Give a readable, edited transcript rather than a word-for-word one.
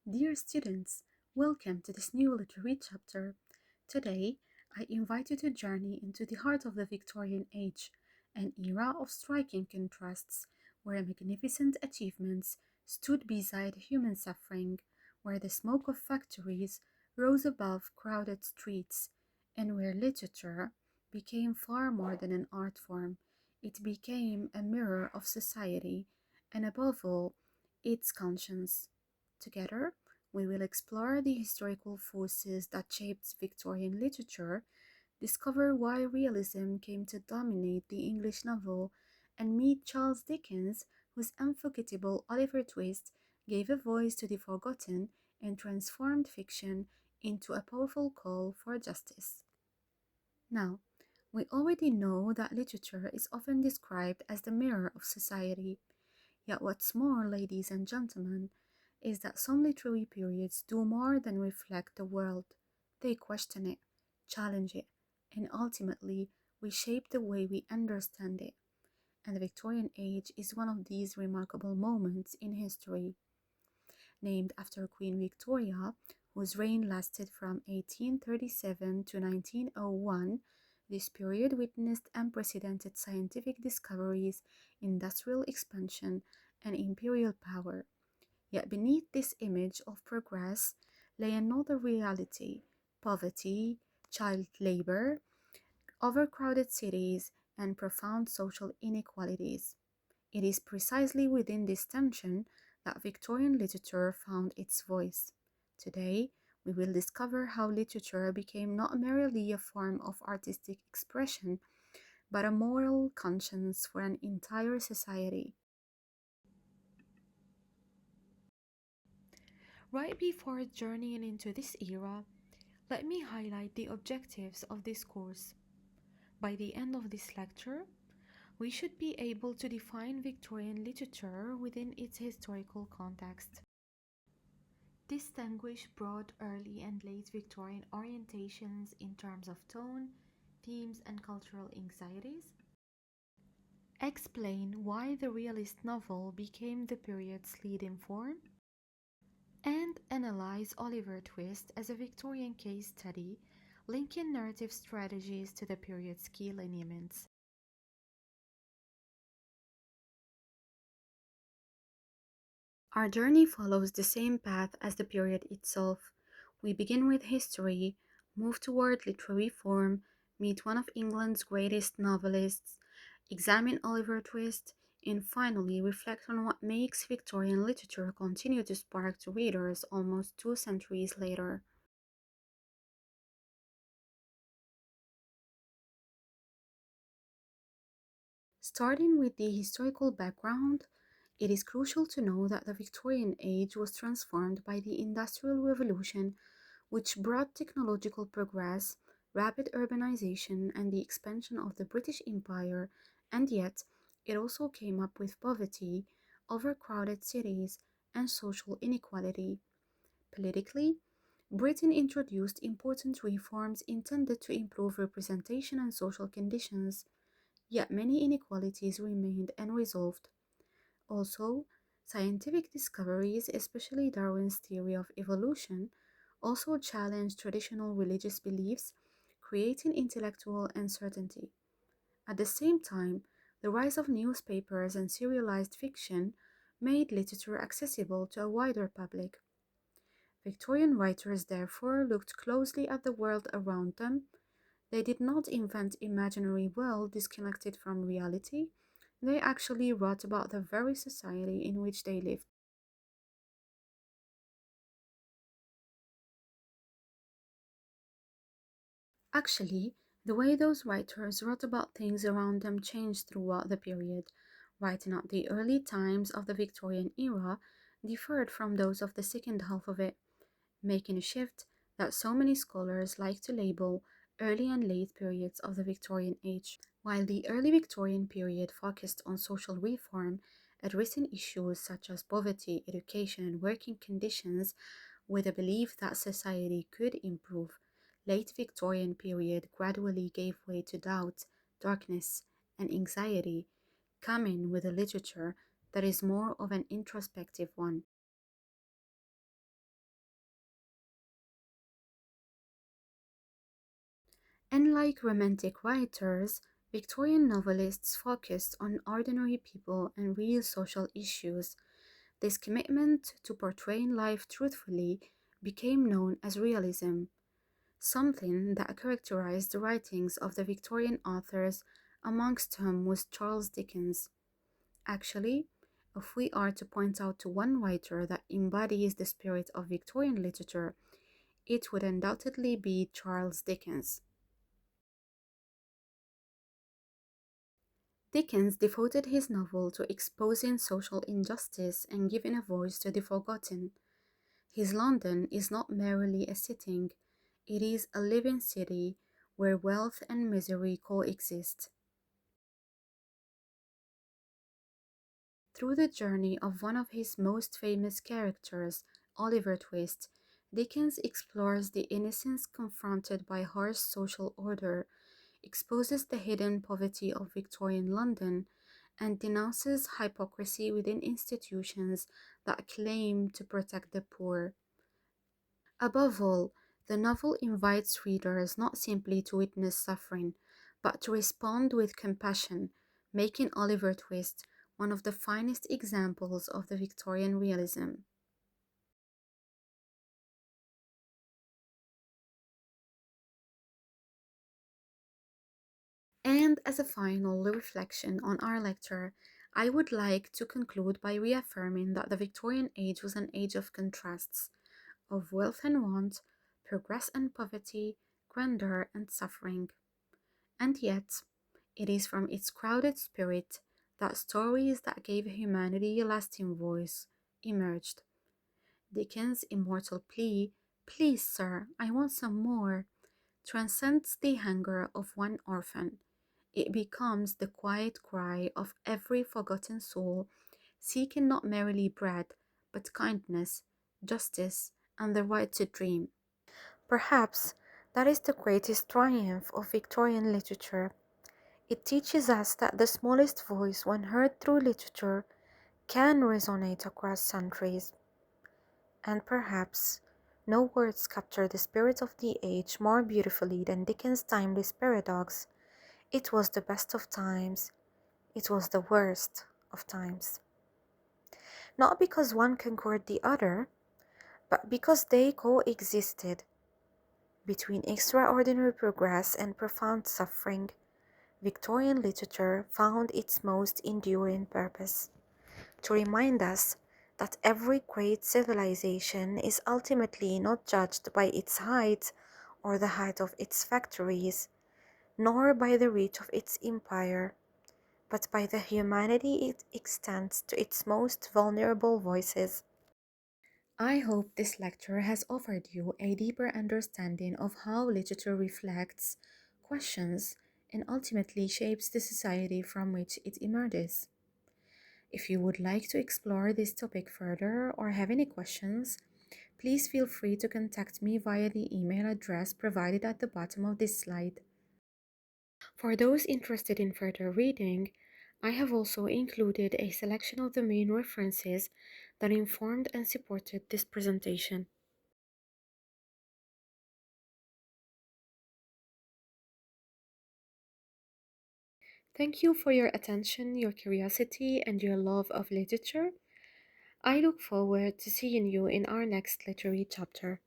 Dear students, welcome to this new literary chapter. Today, I invite you to journey into the heart of the Victorian Age, an era of striking contrasts where magnificent achievements stood beside human suffering, where the smoke of factories rose above crowded streets, and where literature became far more than an art form. It became a mirror of society, and above all, its conscience. Together, we will explore the historical forces that shaped Victorian literature, discover why realism came to dominate the English novel, and meet Charles Dickens, whose unforgettable Oliver Twist gave a voice to the forgotten and transformed fiction into a powerful call for justice. Now, we already know that literature is often described as the mirror of society. Yet, what's more, ladies and gentlemen, is that some literary periods do more than reflect the world. They question it, challenge it, and ultimately reshape the way we understand it. And the Victorian Age is one of these remarkable moments in history. Named after Queen Victoria, whose reign lasted from 1837 to 1901, this period witnessed unprecedented scientific discoveries, industrial expansion, and imperial power. Yet beneath this image of progress lay another reality: poverty, child labor, overcrowded cities, and profound social inequalities. It is precisely within this tension that Victorian literature found its voice. Today, we will discover how literature became not merely a form of artistic expression, but a moral conscience for an entire society. Right before journeying into this era, let me highlight the objectives of this course. By the end of this lecture, we should be able to define Victorian literature within its historical context, distinguish broad early and late Victorian orientations in terms of tone, themes, and cultural anxieties, explain why the realist novel became the period's leading form, and analyze Oliver Twist as a Victorian case study, linking narrative strategies to the period's key lineaments. Our journey follows the same path as the period itself. We begin with history, move toward literary form, meet one of England's greatest novelists, examine Oliver Twist, and finally reflect on what makes Victorian literature continue to spark to readers almost 2 centuries later. Starting with the historical background, it is crucial to know that the Victorian age was transformed by the Industrial Revolution, which brought technological progress, rapid urbanization, and the expansion of the British Empire, and yet it also came up with poverty, overcrowded cities, and social inequality. Politically, Britain introduced important reforms intended to improve representation and social conditions, yet many inequalities remained unresolved. Also, scientific discoveries, especially Darwin's theory of evolution, also challenged traditional religious beliefs, creating intellectual uncertainty. At the same time, the rise of newspapers and serialized fiction made literature accessible to a wider public. Victorian writers therefore looked closely at the world around them. They did not invent imaginary world disconnected from reality. They actually wrote about the very society in which they lived. Actually, the way those writers wrote about things around them changed throughout the period. Writing at the early times of the Victorian era differed from those of the second half of it, making a shift that so many scholars like to label early and late periods of the Victorian age. While the early Victorian period focused on social reform, addressing issues such as poverty, education, and working conditions with a belief that society could improve, late Victorian period gradually gave way to doubt, darkness, and anxiety, coming with a literature that is more of an introspective one. Unlike Romantic writers, Victorian novelists focused on ordinary people and real social issues. This commitment to portraying life truthfully became known as realism, something that characterized the writings of the Victorian authors, amongst whom was Charles Dickens. Actually, if we are to point out to one writer that embodies the spirit of Victorian literature, it would undoubtedly be Charles Dickens. Dickens devoted his novel to exposing social injustice and giving a voice to the forgotten. His London is not merely a setting, it is a living city where wealth and misery coexist. Through the journey of one of his most famous characters, Oliver Twist, Dickens explores the innocence confronted by harsh social order, exposes the hidden poverty of Victorian London, and denounces hypocrisy within institutions that claim to protect the poor. Above all, the novel invites readers not simply to witness suffering, but to respond with compassion, making Oliver Twist one of the finest examples of the Victorian realism. And as a final reflection on our lecture, I would like to conclude by reaffirming that the Victorian age was an age of contrasts, of wealth and want, progress and poverty, grandeur and suffering. And yet, it is from its crowded spirit that stories that gave humanity a lasting voice emerged. Dickens' immortal plea, "Please, sir, I want some more," transcends the hunger of one orphan. It becomes the quiet cry of every forgotten soul, seeking not merely bread, but kindness, justice, and the right to dream. Perhaps that is the greatest triumph of Victorian literature. It teaches us that the smallest voice, when heard through literature, can resonate across centuries. And perhaps no words capture the spirit of the age more beautifully than Dickens' timeless paradox. It was the best of times, it was the worst of times. Not because one conquered the other, but because they coexisted. Between extraordinary progress and profound suffering, Victorian literature found its most enduring purpose: to remind us that every great civilization is ultimately not judged by its height or the height of its factories, nor by the reach of its empire, but by the humanity it extends to its most vulnerable voices. I hope this lecture has offered you a deeper understanding of how literature reflects, questions, and ultimately shapes the society from which it emerges. If you would like to explore this topic further or have any questions, please feel free to contact me via the email address provided at the bottom of this slide. For those interested in further reading, I have also included a selection of the main references that informed and supported this presentation. Thank you for your attention, your curiosity, and your love of literature. I look forward to seeing you in our next literary chapter.